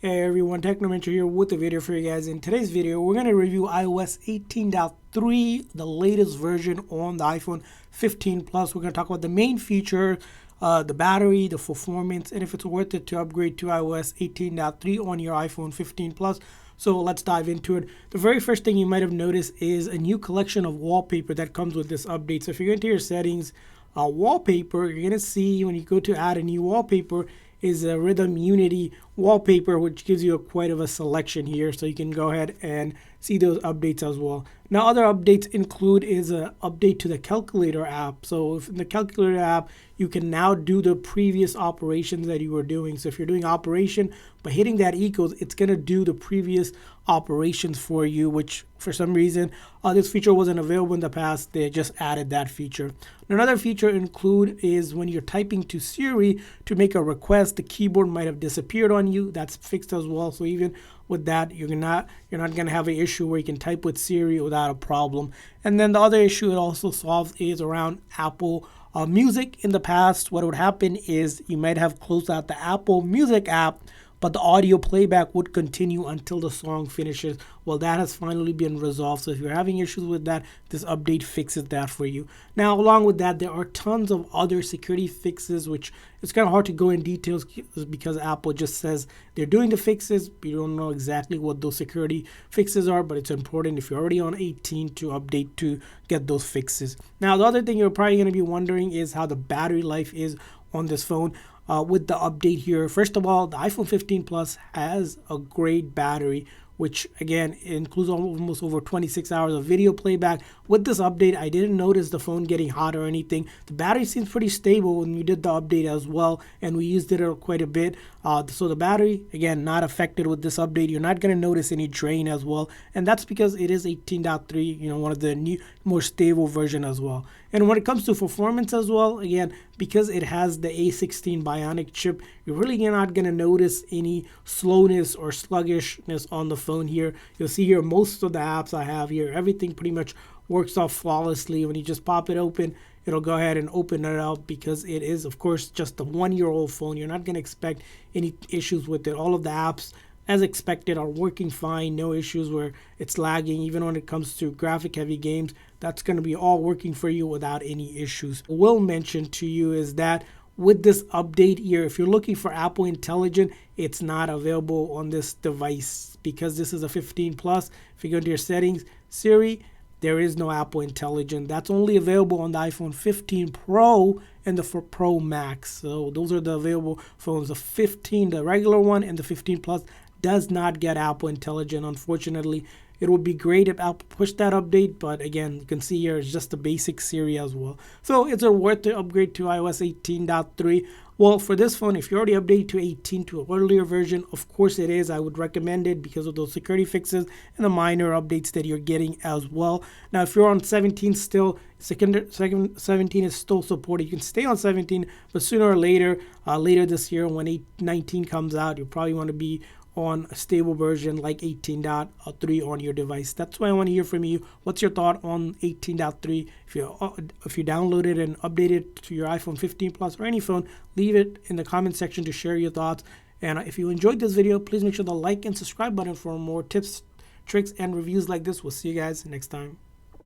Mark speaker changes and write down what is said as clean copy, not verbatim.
Speaker 1: Hey everyone, Technomentary here with a video for you guys. In today's video, we're going to review iOS 18.3, the latest version on the iPhone 15 Plus. We're going to talk about the main feature, the battery, the performance, and if it's worth it to upgrade to iOS 18.3 on your iPhone 15 Plus. So let's dive into it. The very first thing you might have noticed is a new collection of wallpaper that comes with this update. So if you go into your settings, wallpaper, you're going to see when you go to add a new wallpaper, is a Rhythm Unity wallpaper, which gives you quite of a selection here, so you can go ahead and see those updates as well. Now, other updates include is an update to the calculator app. So if in the calculator app, you can now do the previous operations that you were doing. So if you're doing operation, by hitting that equals, it's going to do the previous operations for you, which for some reason this feature wasn't available in the past. They just added that feature. Another feature include is when you're typing to Siri to make a request, the keyboard might have disappeared on you. That's fixed as well. So even with that, you're not going to have an issue where you can type with Siri without a problem. And then the other issue it also solves is around Apple Music. In the past, what would happen is you might have closed out the Apple Music app, but the audio playback would continue until the song finishes. Well, that has finally been resolved. So if you're having issues with that, this update fixes that for you. Now, along with that, there are tons of other security fixes, which it's kind of hard to go in details because Apple just says they're doing the fixes. You don't know exactly what those security fixes are, but it's important if you're already on 18 to update to get those fixes. Now, the other thing you're probably going to be wondering is how the battery life is on this phone. With the update here, first of all, the iPhone 15 Plus has a great battery, which again includes almost over 26 hours of video playback. With this update, I didn't notice the phone getting hot or anything. The battery seems pretty stable when we did the update as well, and we used it quite a bit. So the battery, again, not affected with this update. You're not going to notice any drain as well, and that's because it is 18.3, one of the new, more stable version as well. And when it comes to performance as well, again, because it has the A16 Bionic chip, you're really not going to notice any slowness or sluggishness on the phone here. You'll see here most of the apps I have here, everything pretty much works off flawlessly. When you just pop it open, it'll go ahead and open it up because it is, of course, just a one-year-old phone. You're not going to expect any issues with it. All of the apps, as expected, are working fine. No issues where it's lagging. Even when it comes to graphic-heavy games, that's going to be all working for you without any issues. I will mention to you is that with this update here, if you're looking for Apple Intelligent, it's not available on this device because this is a 15 Plus. If you go into your settings, Siri, there is no Apple Intelligent. That's only available on the iPhone 15 Pro and the Pro Max. So those are the available phones. The 15, the regular one, and the 15 Plus does not get Apple Intelligent, unfortunately. It would be great if Apple pushed that update, but again, you can see here it's just the basic Siri as well. So it's worth the upgrade to iOS 18.3. Well, for this phone, if you already updated to 18 to an earlier version, of course it is. I would recommend it because of those security fixes and the minor updates that you're getting as well. Now, if you're on 17 still, 17 is still supported. You can stay on 17, but sooner or later, later this year when 19 comes out, you probably want to be on a stable version like 18.3 on your device. That's why I want to hear from you. What's your thought on 18.3? If you download it and update it to your iPhone 15 Plus or any phone, leave it in the comment section to share your thoughts. And if you enjoyed this video, please make sure to like and subscribe button for more tips, tricks, and reviews like this. We'll see you guys next time.